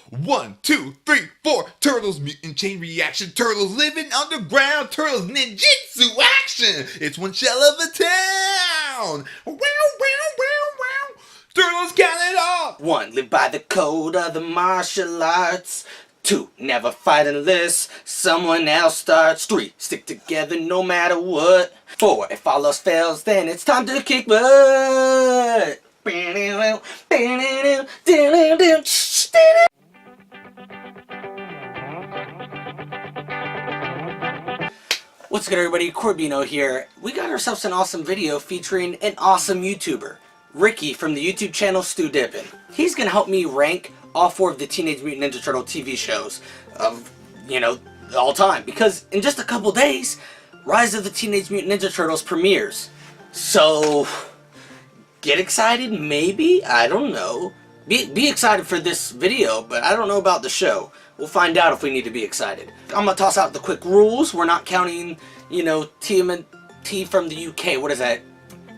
1, 2, 3, 4. Turtles, mutant chain reaction. Turtles living underground. Turtles ninjutsu action. It's one shell of a town. Wow, wow, wow, wow. Turtles count it off. 1. Live by the code of the martial arts. 2. Never fight unless someone else starts. 3. Stick together no matter what. 4. If all else fails, then it's time to kick butt. What's good, everybody? Corbino here. We got ourselves an awesome video featuring an awesome YouTuber, Ricky from the YouTube channel Stewdippin. He's gonna help me rank all 4 of the Teenage Mutant Ninja Turtle TV shows of, all time. Because in just a couple days, Rise of the Teenage Mutant Ninja Turtles premieres. So, get excited, maybe? I don't know. Be excited for this video, but I don't know about the show. We'll find out if we need to be excited. I'm gonna toss out the quick rules. We're not counting, TMNT from the UK. What is that?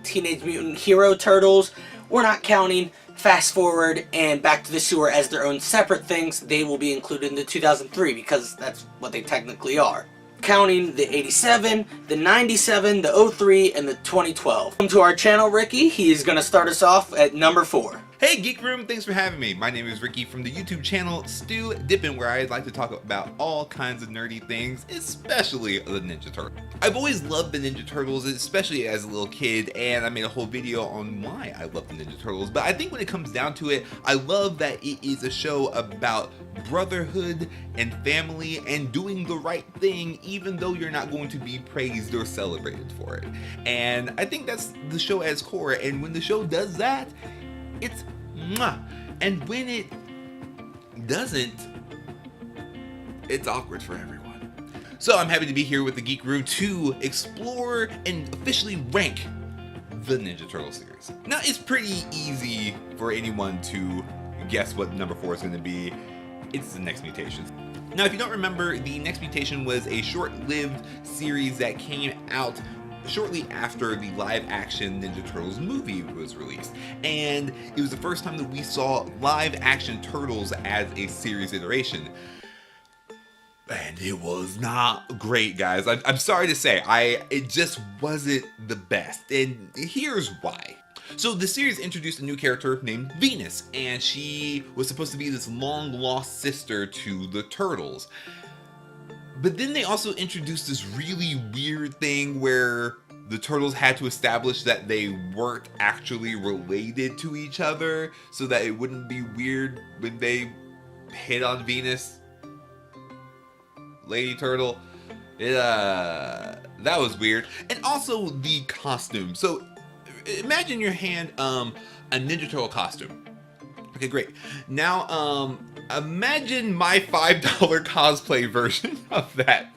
Teenage Mutant Hero Turtles. We're not counting Fast Forward and Back to the Sewer as their own separate things. They will be included in the 2003 because that's what they technically are. Counting the 87, the 97, the 03, and the 2012. Welcome to our channel, Ricky. He's gonna start us off at number 4. Hey Geek Room, thanks for having me. My name is Ricky from the YouTube channel Stewdippin, where I like to talk about all kinds of nerdy things, especially the Ninja Turtles. I've always loved the Ninja Turtles, especially as a little kid, and I made a whole video on why I love the Ninja Turtles. But I think when it comes down to it, I love that it is a show about brotherhood and family and doing the right thing, even though you're not going to be praised or celebrated for it. And I think that's the show at its core, and when the show does that, it's mwah. And when it doesn't, it's awkward for everyone. So I'm happy to be here with the Geek Room to explore and officially rank the Ninja Turtle series. Now, it's pretty easy for anyone to guess what number 4 is going to be. It's the Next Mutation. Now, if you don't remember, the Next Mutation was a short-lived series that came out shortly after the live-action Ninja Turtles movie was released, and it was the first time that we saw live-action Turtles as a series iteration, and it was not great, guys. I'm sorry to say, it just wasn't the best, and here's why. So the series introduced a new character named Venus, and she was supposed to be this long-lost sister to the Turtles. But then they also introduced this really weird thing where the Turtles had to establish that they weren't actually related to each other so that it wouldn't be weird when they hit on Venus. Lady Turtle. That was weird. And also the costume. So imagine in your hand a Ninja Turtle costume. Okay, great. Now, imagine my $5 cosplay version of that.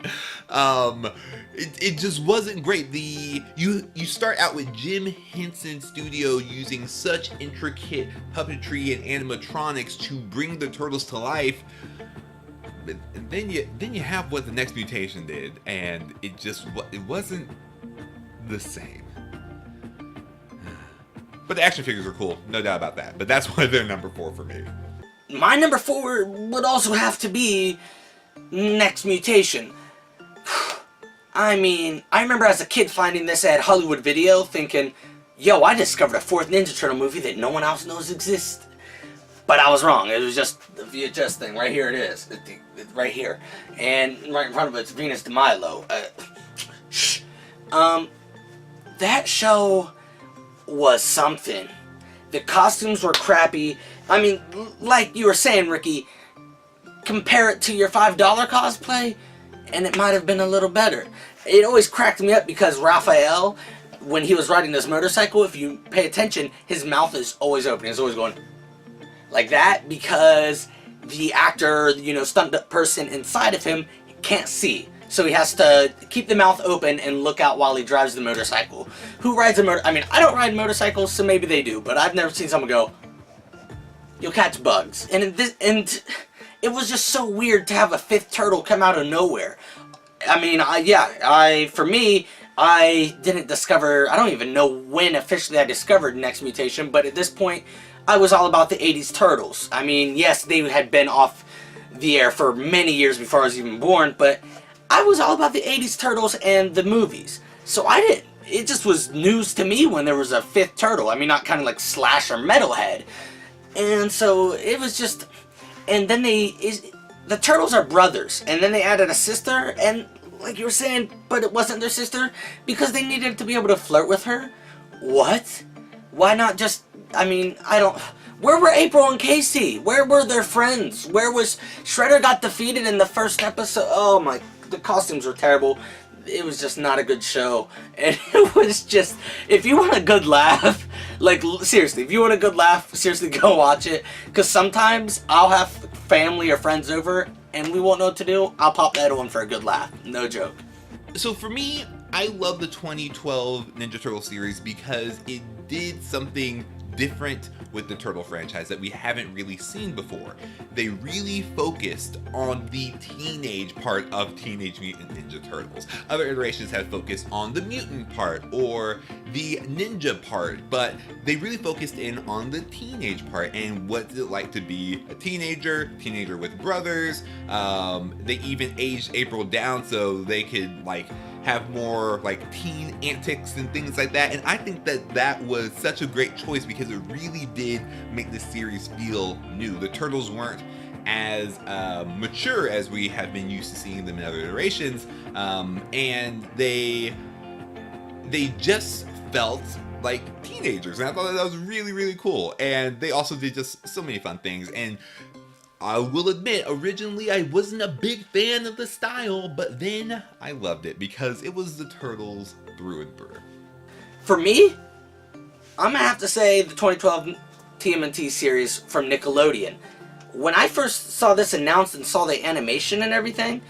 It just wasn't great. You start out with Jim Henson Studio using such intricate puppetry and animatronics to bring the Turtles to life. But then you have what the Next Mutation did, and it wasn't the same. But the action figures are cool, no doubt about that. But that's why they're number 4 for me. My number 4 would also have to be Next Mutation. I mean, I remember as a kid finding this at Hollywood Video thinking, yo, I discovered a 4th Ninja Turtle movie that no one else knows exists. But I was wrong. It was just the VHS thing. Right here it is. It's right here. And right in front of it's Venus de Milo. That show was something. The costumes were crappy. I mean, like you were saying, Ricky, compare it to your $5 cosplay, and it might have been a little better. It always cracked me up because Raphael, when he was riding this motorcycle, if you pay attention, his mouth is always open. He's always going like that because the actor, stunt person inside of him can't see. So he has to keep the mouth open and look out while he drives the motorcycle. Who rides a I mean, I don't ride motorcycles, so maybe they do, but I've never seen someone go, you'll catch bugs. And it was just so weird to have a 5th turtle come out of nowhere. I mean, for me, I didn't discover, I don't even know when officially I discovered Next Mutation, but at this point, I was all about the 80s Turtles. I mean, yes, they had been off the air for many years before I was even born, but I was all about the 80s Turtles and the movies. So it just was news to me when there was a 5th turtle. I mean, not kind of like Slash or Metalhead. And so it was just, and then the Turtles are brothers, and then they added a sister, and like you were saying, but it wasn't their sister because they needed to be able to flirt with her. What? Why not just, I mean, where were April and Casey? Where were their friends? Where was, Shredder got defeated in the first episode. Oh my, the costumes were terrible. It was just not a good show. And it was just, if you want a good laugh, like seriously, if you want a good laugh, seriously go watch it. Because sometimes I'll have family or friends over and we won't know what to do. I'll pop that on for a good laugh. No joke. So for me, I love the 2012 Ninja Turtle series because it did something different with the Turtle franchise that we haven't really seen before. They really focused on the teenage part of Teenage Mutant Ninja Turtles. Other iterations have focused on the mutant part or the ninja part, but they really focused in on the teenage part and what's it like to be a teenager with brothers. They even aged April down so they could like have more like teen antics and things like that, and I think that was such a great choice because it really did make the series feel new. The Turtles weren't as mature as we have been used to seeing them in other iterations, and they just felt like teenagers, and I thought that was really, really cool. And they also did just so many fun things, and I will admit, originally I wasn't a big fan of the style, but then I loved it because it was the Turtles through and through. For me, I'm gonna have to say the 2012 TMNT series from Nickelodeon. When I first saw this announced and saw the animation and everything,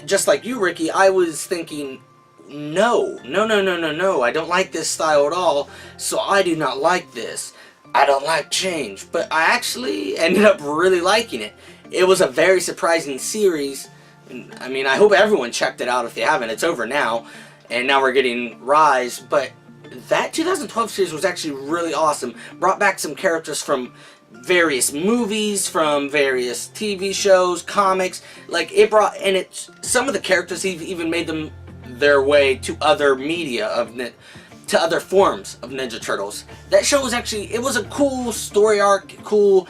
just like you, Ricky, I was thinking, no, I don't like this style at all, so I do not like this. I don't like change, but I actually ended up really liking it. It was a very surprising series. I mean, I hope everyone checked it out if they haven't. It's over now, and now we're getting Rise, but that 2012 series was actually really awesome. Brought back some characters from various movies, from various TV shows, comics. Like, it brought, and it, some of the characters even made them their way to other media to other forms of Ninja Turtles. That show was actually, it was a cool story arc, cool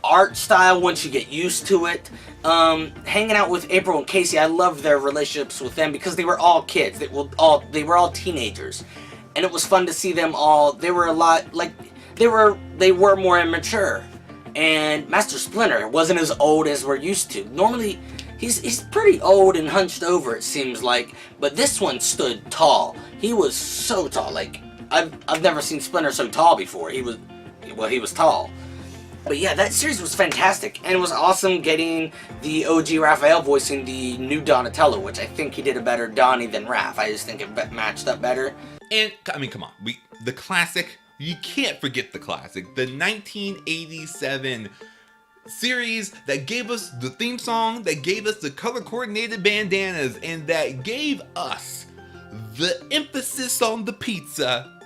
art style once you get used to it. Hanging out with April and Casey, I loved their relationships with them because they were all kids. They were all teenagers. And it was fun to see them all, they were a lot, like, they were more immature. And Master Splinter wasn't as old as we're used to. Normally, he's pretty old and hunched over, it seems like, but this one stood tall. He was so tall. Like, I've never seen Splinter so tall before. He was tall. But yeah, that series was fantastic, and it was awesome getting the OG Raphael voicing the new Donatello, which I think he did a better Donnie than Raph. I just think it matched up better. And I mean, come on, the classic. You can't forget the classic, the 1987 series that gave us the theme song, that gave us the color-coordinated bandanas, and that gave us the emphasis on the pizza,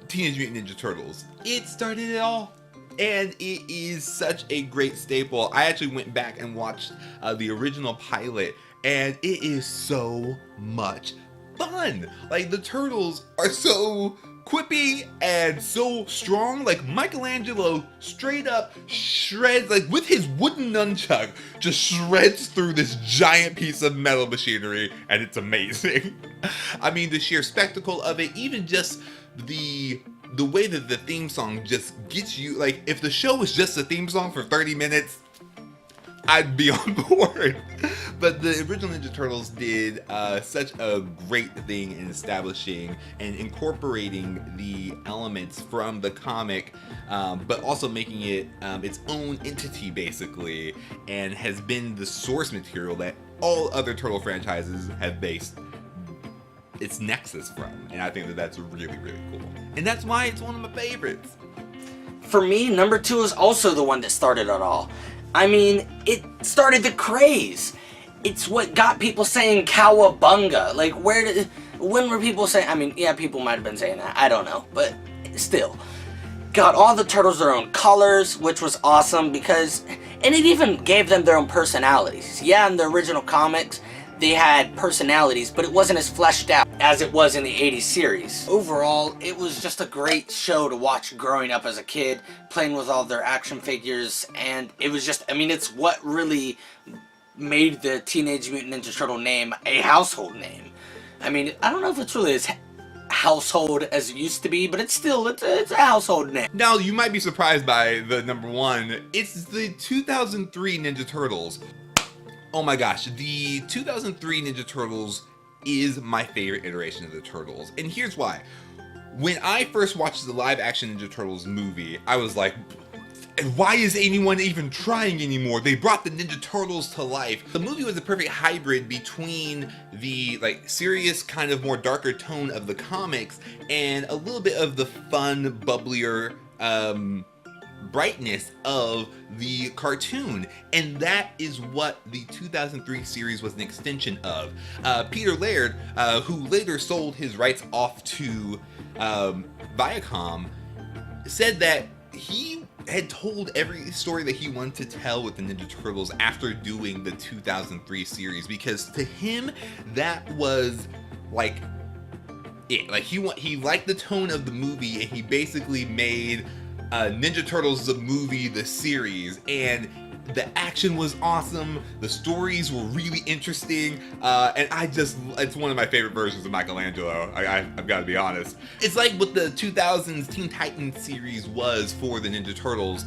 Teenage Mutant Ninja Turtles. It started it all, and it is such a great staple. I actually went back and watched the original pilot, and it is so much fun. Like, the Turtles are so quippy and so strong. Like, Michelangelo straight up shreds, like with his wooden nunchuck, just shreds through this giant piece of metal machinery, and it's amazing. I mean, the sheer spectacle of it, even just the way that the theme song just gets you, like, if the show was just a theme song for 30 minutes, I'd be on board. But the original Ninja Turtles did such a great thing in establishing and incorporating the elements from the comic, but also making it its own entity, basically, and has been the source material that all other Turtle franchises have based its nexus from. And I think that that's really, really cool. And that's why it's one of my favorites. For me, number 2 is also the one that started it all. I mean, it started the craze. It's what got people saying cowabunga. Like, when were people saying, I mean, yeah, people might have been saying that, I don't know, but still. got all the turtles their own colors, which was awesome because, and it even gave them their own personalities. Yeah, in the original comics, they had personalities, but it wasn't as fleshed out as it was in the 80s series. Overall, it was just a great show to watch growing up as a kid, playing with all their action figures, and it was just, I mean, it's what really made the Teenage Mutant Ninja Turtle name a household name. I mean, I don't know if it's really as household as it used to be, but it's still, it's a household name. Now, you might be surprised by the number one. It's the 2003 Ninja Turtles. Oh my gosh, the 2003 Ninja Turtles is my favorite iteration of the Turtles, and here's why. When I first watched the live-action Ninja Turtles movie, I was like, why is anyone even trying anymore? They brought the Ninja Turtles to life. The movie was a perfect hybrid between the serious, kind of more darker tone of the comics and a little bit of the fun, bubblier, brightness of the cartoon, and that is what the 2003 series was an extension of. Peter Laird, who later sold his rights off to Viacom, said that he had told every story that he wanted to tell with the Ninja Turtles after doing the 2003 series, because to him that was like it. Like he liked the tone of the movie, and he basically made Ninja Turtles the movie, the series, and the action was awesome, the stories were really interesting, and it's one of my favorite versions of Michelangelo, I've got to be honest. It's like what the 2000s Teen Titans series was for the Ninja Turtles.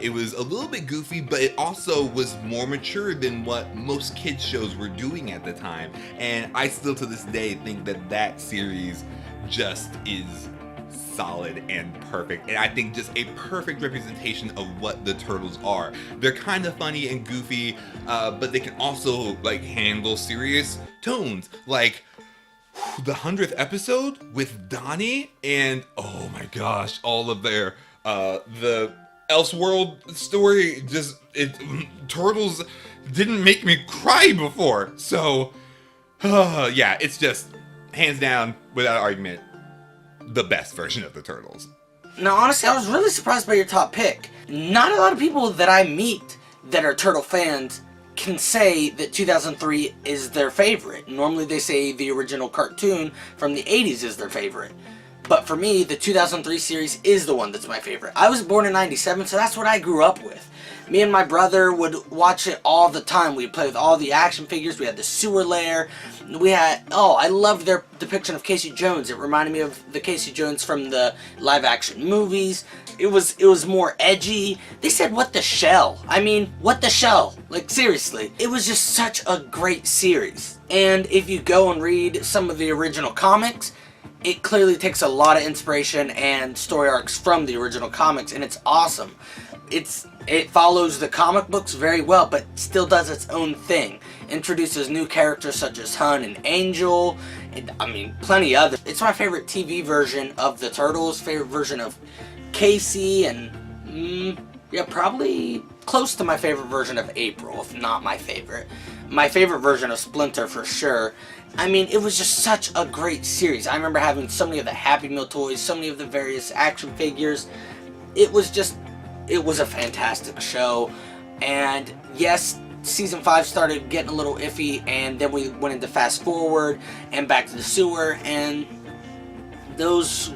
It was a little bit goofy, but it also was more mature than what most kids shows were doing at the time, and I still to this day think that that series just is solid and perfect, and I think just a perfect representation of what the Turtles are. They're kind of funny and goofy, but they can also handle serious tones, like the 100th episode with Donnie, and oh my gosh, all of their the Elseworld story. Turtles didn't make me cry before, so yeah, it's just hands down, without argument, the best version of the Turtles. Now, honestly, I was really surprised by your top pick. Not a lot of people that I meet that are Turtle fans can say that 2003 is their favorite. Normally they say the original cartoon from the 80s is their favorite. But for me, the 2003 series is the one that's my favorite. I was born in 97, so that's what I grew up with. Me and my brother would watch it all the time. We'd play with all the action figures. We had the sewer lair. We had, I loved their depiction of Casey Jones. It reminded me of the Casey Jones from the live action movies. It was more edgy. They said, what the shell? I mean, what the shell? Like, seriously. It was just such a great series. And if you go and read some of the original comics, it clearly takes a lot of inspiration and story arcs from the original comics, and it's awesome. It follows the comic books very well, but still does its own thing. Introduces new characters such as Hun and Angel, and I mean, plenty others. It's my favorite TV version of the Turtles, favorite version of Casey, and yeah, probably close to my favorite version of April, if not my favorite. My favorite version of Splinter for sure. I mean, it was just such a great series. I remember having so many of the Happy Meal toys, so many of the various action figures. It was a fantastic show. And yes, season 5 started getting a little iffy, and then we went into Fast Forward and Back to the Sewer, and those,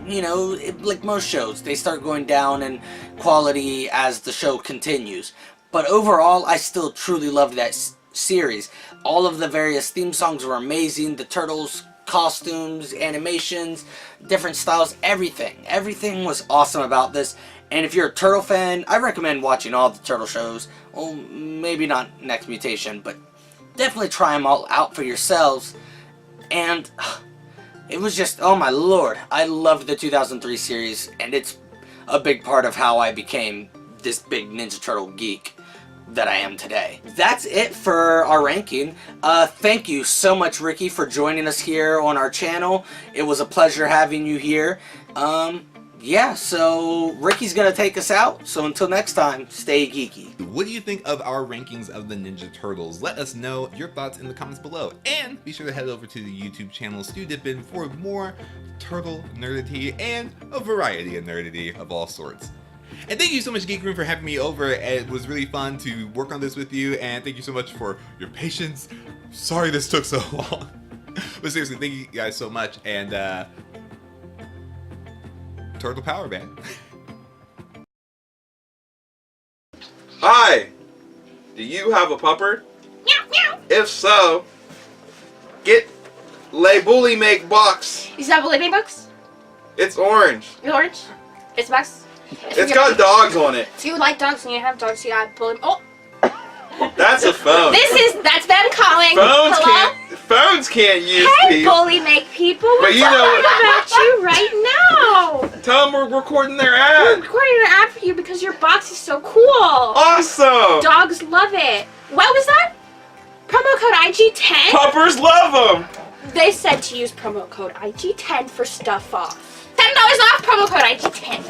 like most shows, they start going down in quality as the show continues. But overall, I still truly loved that series. All of the various theme songs were amazing. The Turtles costumes, animations, different styles, everything was awesome about this. And if you're a Turtle fan, I recommend watching all the Turtle shows. Well, maybe not next Mutation, but definitely try them all out for yourselves. And it was just, oh my lord, I loved the 2003 series, and it's a big part of how I became this big Ninja Turtle geek that I am today. That's it for our ranking. Thank you so much, Ricky, for joining us here on our channel. It was a pleasure having you here. Yeah, so Ricky's gonna take us out. So until next time, stay geeky. What do you think of our rankings of the Ninja Turtles? Let us know your thoughts in the comments below. And be sure to head over to the YouTube channel Stewdippin for more turtle nerdity and a variety of nerdity of all sorts. And thank you so much, Geek Room, for having me over. It was really fun to work on this with you, and thank you so much for your patience. Sorry this took so long. But seriously, thank you guys so much, and Turtle Power, man. Hi! Do you have a pupper? Meow, meow. If so, get Le Bullymake box. Is that Bullymake box? It's orange. It's orange? It's box? It's got dogs on it. So you like dogs and you have dogs, you got Bullymake. Oh! That's a phone. That's them calling. Phones can't use Hey, people. Bullymake people. But We're you know- talking about you right now. Tell them we're recording their We're ad. recording an ad for you because your box is so cool. Awesome! Dogs love it. What was that? Promo code IG10? Puppers love them. They said to use promo code IG10 for stuff off. $10 off promo code IG10.